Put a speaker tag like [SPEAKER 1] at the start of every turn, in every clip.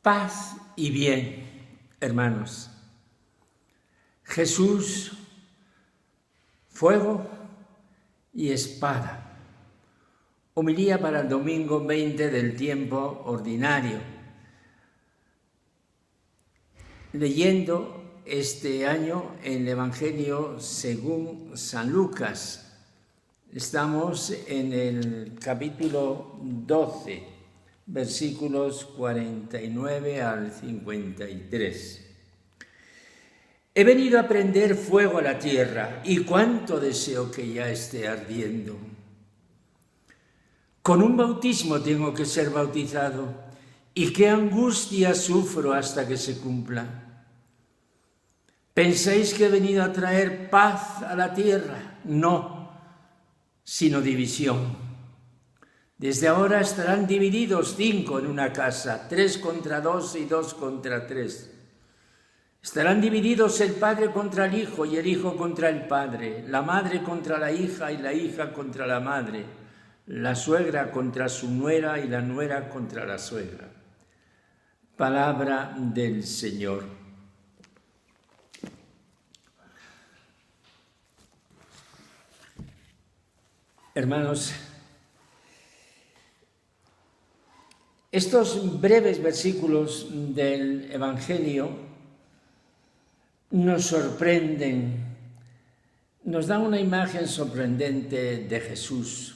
[SPEAKER 1] Paz y bien, hermanos. Jesús, fuego y espada. Homilía para el domingo 20 del tiempo ordinario. Leyendo este año el Evangelio según San Lucas. Estamos en el capítulo 12, versículos 49 al 53. He venido a prender fuego a la tierra, y cuánto deseo que ya esté ardiendo. Con un bautismo tengo que ser bautizado, y qué angustia sufro hasta que se cumpla. ¿Pensáis que he venido a traer paz a la tierra? No, sino división. Desde ahora estarán divididos 5 en una casa, 3 contra 2 y 2 contra 3. Estarán divididos el padre contra el hijo y el hijo contra el padre, la madre contra la hija y la hija contra la madre, la suegra contra su nuera y la nuera contra la suegra. Palabra del Señor. Hermanos, estos breves versículos del Evangelio nos sorprenden, nos dan una imagen sorprendente de Jesús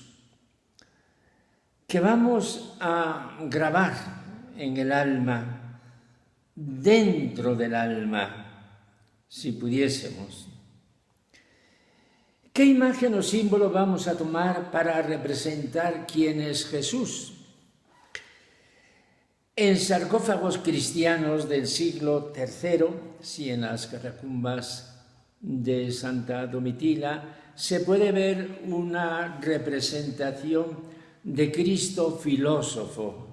[SPEAKER 1] que vamos a grabar en el alma, dentro del alma, si pudiésemos. ¿Qué imagen o símbolo vamos a tomar para representar quién es Jesús? En sarcófagos cristianos del siglo III, si en las catacumbas de Santa Domitila, se puede ver una representación de Cristo filósofo.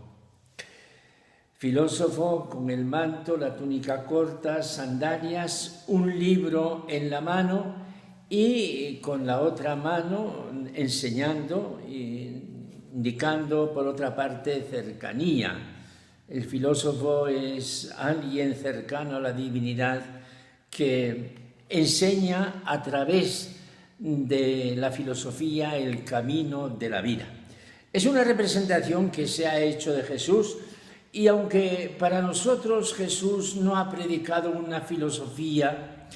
[SPEAKER 1] Filósofo con el manto, la túnica corta, sandalias, un libro en la mano y con la otra mano enseñando, indicando por otra parte cercanía. El filósofo es alguien cercano a la divinidad que enseña a través de la filosofía el camino de la vida. Es una representación que se ha hecho de Jesús y aunque para nosotros Jesús no ha predicado una filosofía,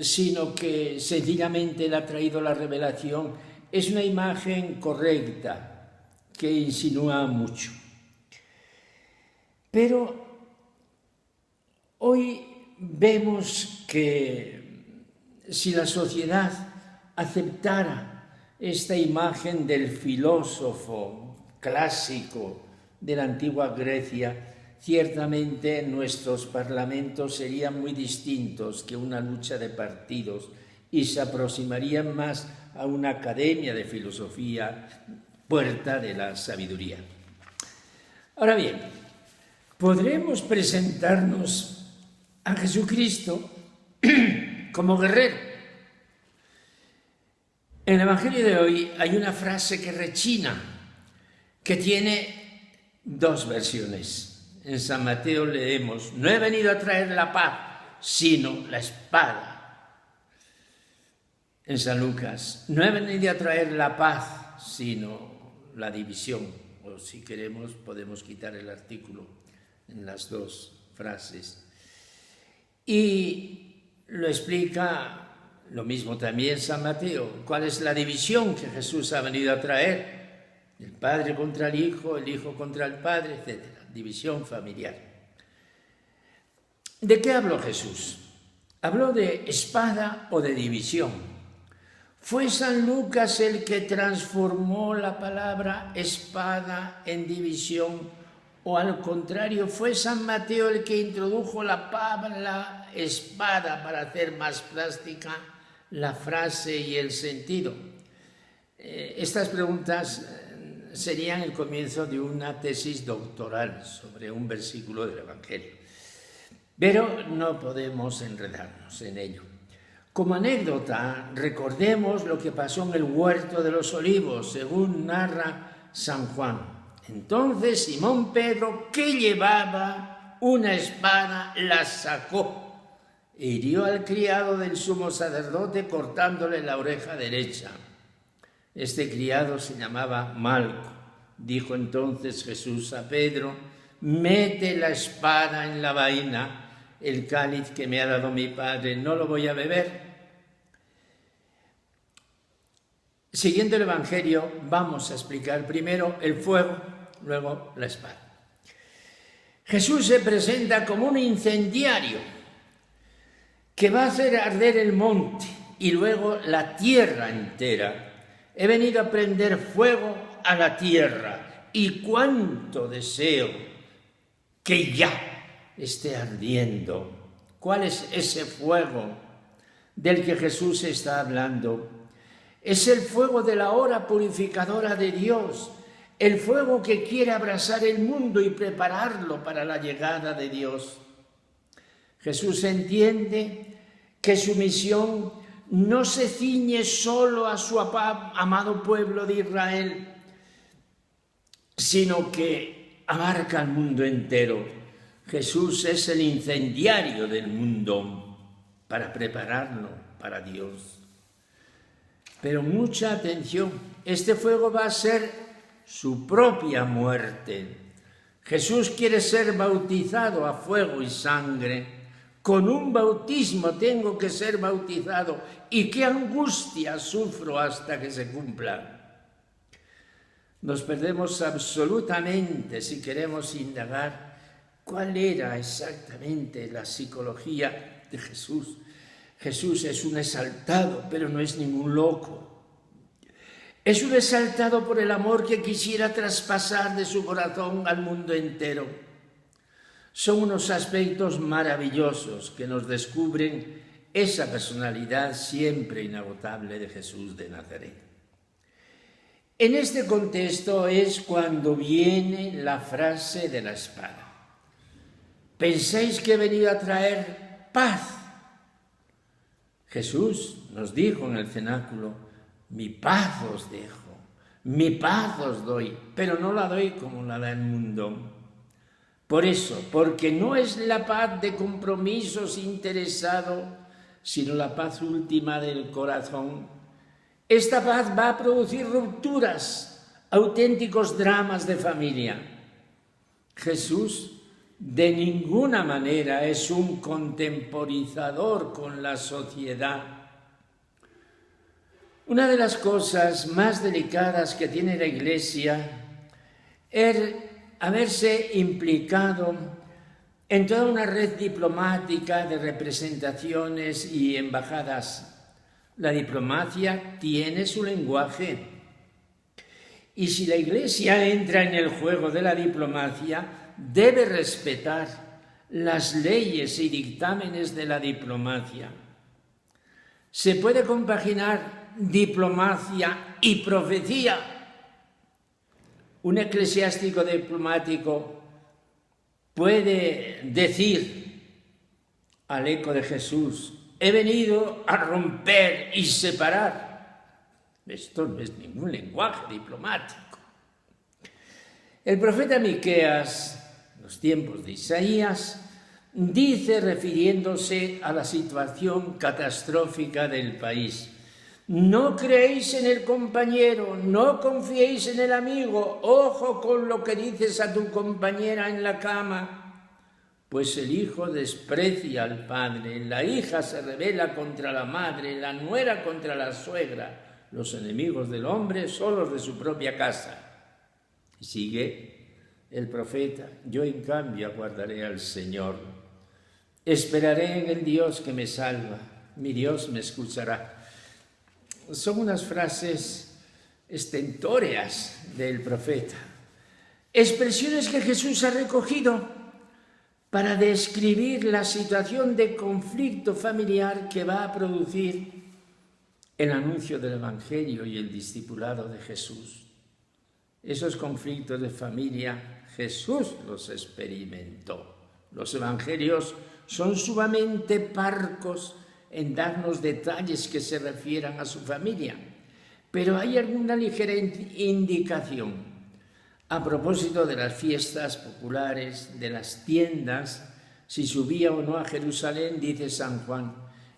[SPEAKER 1] sino que sencillamente le ha traído la revelación, es una imagen correcta que insinúa mucho. Pero hoy vemos que si la sociedad aceptara esta imagen del filósofo clásico de la antigua Grecia, ciertamente nuestros parlamentos serían muy distintos que una lucha de partidos y se aproximarían más a una academia de filosofía, puerta de la sabiduría. Ahora bien, podremos presentarnos a Jesucristo como guerrero. En el Evangelio de hoy hay una frase que rechina, que tiene 2 versiones. En San Mateo leemos: no he venido a traer la paz, sino la espada. En San Lucas: no he venido a traer la paz, sino la división. O si queremos podemos quitar el artículo en las 2 frases. Y lo explica lo mismo también San Mateo. ¿Cuál es la división que Jesús ha venido a traer? El padre contra el hijo contra el padre, etc. División familiar. ¿De qué habló Jesús? ¿Habló de espada o de división? ¿Fue San Lucas el que transformó la palabra espada en división? ¿O al contrario, fue San Mateo el que introdujo la palabra espada para hacer más plástica la frase y el sentido? Estas preguntas serían el comienzo de una tesis doctoral sobre un versículo del Evangelio. Pero no podemos enredarnos en ello. Como anécdota, recordemos lo que pasó en el huerto de los olivos, según narra San Juan. Entonces Simón Pedro, que llevaba una espada, la sacó e hirió al criado del sumo sacerdote cortándole la oreja derecha. Este criado se llamaba Malco. Dijo entonces Jesús a Pedro: mete la espada en la vaina. El cáliz que me ha dado mi Padre no lo voy a beber. Siguiendo el Evangelio, vamos a explicar primero el fuego, luego la espada. Jesús se presenta como un incendiario que va a hacer arder el monte y luego la tierra entera. He venido a prender fuego a la tierra y cuánto deseo que ya esté ardiendo. ¿Cuál es ese fuego del que Jesús está hablando? Es el fuego de la hora purificadora de Dios, el fuego que quiere abrasar el mundo y prepararlo para la llegada de Dios. Jesús entiende que su misión no se ciñe solo a su amado pueblo de Israel, sino que abarca al mundo entero. Jesús es el incendiario del mundo para prepararlo para Dios. Pero mucha atención, este fuego va a ser su propia muerte. Jesús quiere ser bautizado a fuego y sangre. Con un bautismo tengo que ser bautizado y qué angustia sufro hasta que se cumpla. Nos perdemos absolutamente si queremos indagar cuál era exactamente la psicología de Jesús. Jesús es un exaltado, pero no es ningún loco. Es un exaltado por el amor que quisiera traspasar de su corazón al mundo entero. Son unos aspectos maravillosos que nos descubren esa personalidad siempre inagotable de Jesús de Nazaret. En este contexto es cuando viene la frase de la espada. ¿Pensáis que he venido a traer paz? Jesús nos dijo en el cenáculo: mi paz os dejo, mi paz os doy, pero no la doy como la da el mundo. Por eso, porque no es la paz de compromisos interesados, sino la paz última del corazón. Esta paz va a producir rupturas, auténticos dramas de familia. Jesús de ninguna manera es un contemporizador con la sociedad. Una de las cosas más delicadas que tiene la Iglesia es haberse implicado en toda una red diplomática de representaciones y embajadas. La diplomacia tiene su lenguaje. Y si la Iglesia entra en el juego de la diplomacia, debe respetar las leyes y dictámenes de la diplomacia. Se puede compaginar diplomacia y profecía. Un eclesiástico diplomático puede decir al eco de Jesús: he venido a romper y separar. Esto no es ningún lenguaje diplomático. El profeta Miqueas, en los tiempos de Isaías, dice, refiriéndose a la situación catastrófica del país: no creéis en el compañero, no confiéis en el amigo, ojo con lo que dices a tu compañera en la cama, pues el hijo desprecia al padre, la hija se rebela contra la madre, la nuera contra la suegra, los enemigos del hombre son los de su propia casa. Y sigue el profeta: yo en cambio aguardaré al Señor, esperaré en el Dios que me salva, mi Dios me escuchará. Son unas frases estentóreas del profeta, expresiones que Jesús ha recogido para describir la situación de conflicto familiar que va a producir el anuncio del Evangelio y el discipulado de Jesús. Esos conflictos de familia Jesús los experimentó. Los evangelios son sumamente parcos en darnos detalles que se refieran a su familia, pero hay alguna ligera indicación. A propósito de las fiestas populares, de las tiendas, si subía o no a Jerusalén, dice San Juan,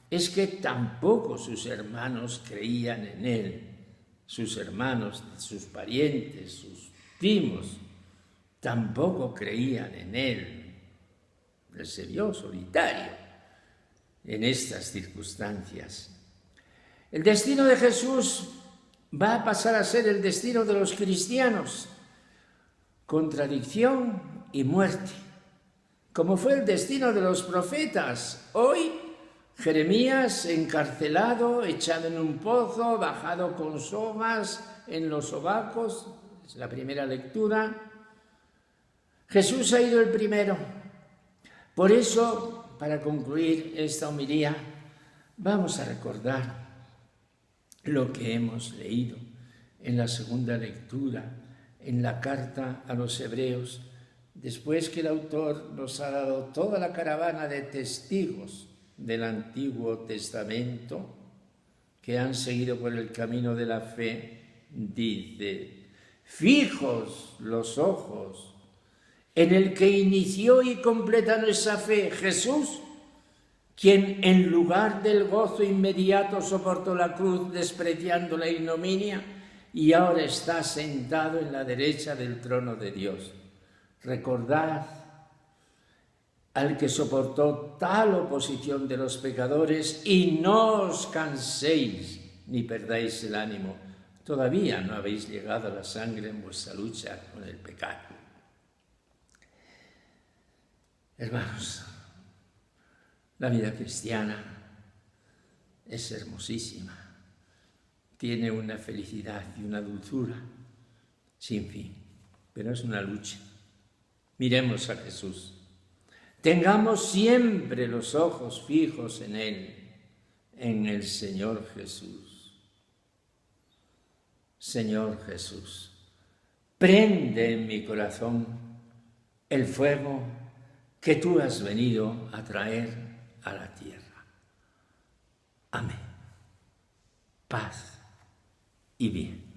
[SPEAKER 1] es que tampoco sus hermanos creían en él, sus hermanos, sus parientes, sus primos, tampoco creían en él. Él se vio solitario en estas circunstancias. El destino de Jesús va a pasar a ser el destino de los cristianos, contradicción y muerte, como fue el destino de los profetas. Hoy, Jeremías encarcelado, echado en un pozo, bajado con sogas en los sobacos, es la primera lectura. Jesús ha ido el primero. Por eso, para concluir esta homilía, vamos a recordar lo que hemos leído en la segunda lectura, en la carta a los Hebreos, después que el autor nos ha dado toda la caravana de testigos del Antiguo Testamento que han seguido por el camino de la fe, dice: fijos los ojos en el que inició y completa nuestra fe, Jesús, quien en lugar del gozo inmediato soportó la cruz despreciando la ignominia y ahora está sentado en la derecha del trono de Dios. Recordad al que soportó tal oposición de los pecadores y no os canséis ni perdáis el ánimo. Todavía no habéis llegado a la sangre en vuestra lucha con el pecado. Hermanos, la vida cristiana es hermosísima. Tiene una felicidad y una dulzura sin fin, pero es una lucha. Miremos a Jesús. Tengamos siempre los ojos fijos en Él, en el Señor Jesús. Señor Jesús, prende en mi corazón el fuego que tú has venido a traer a la tierra. Amén. Paz y bien.